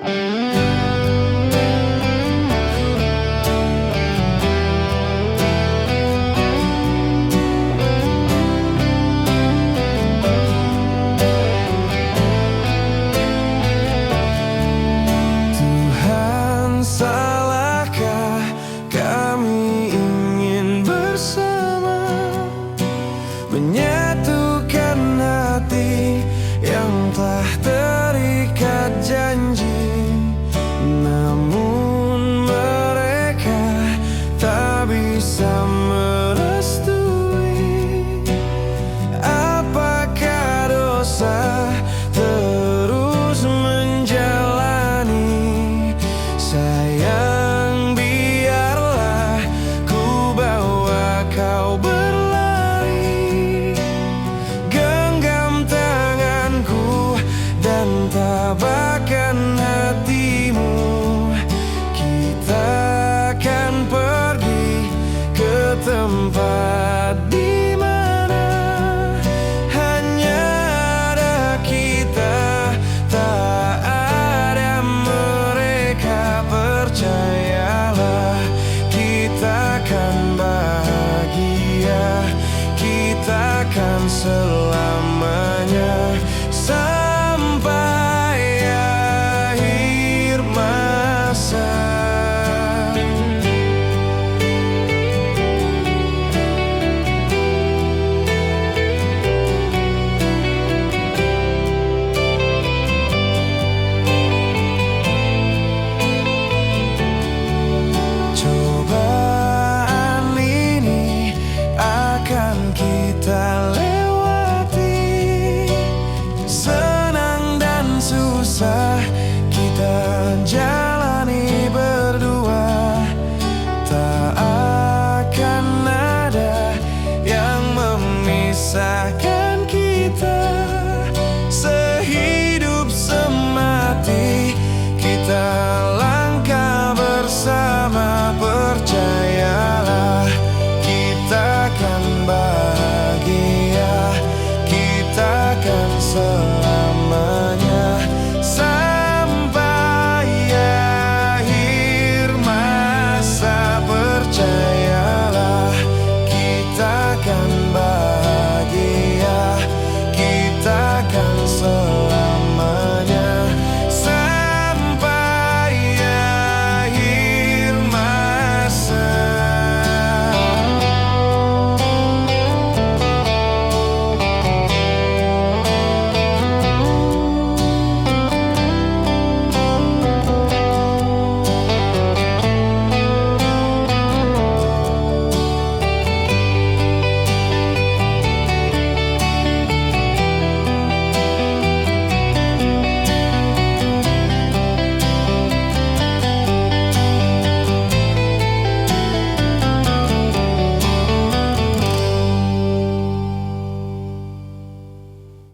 Tuhan, salahkah kami ingin bersama menyatukan hati yang telah terikat janji, namun mereka tak bisa merestui. Apakah dosa terus menjalani? Sayang, biarlah ku bawa kau berlari, genggam tanganku dan tabahkan hatimu. Kita akan pergi ke tempat di mana hanya ada kita, tak ada mereka. Percayalah, kita akan bahagia, kita akan selamanya sampai akhir masa. Cobaan ini akan kita lewati, senang dan susah kita jalani.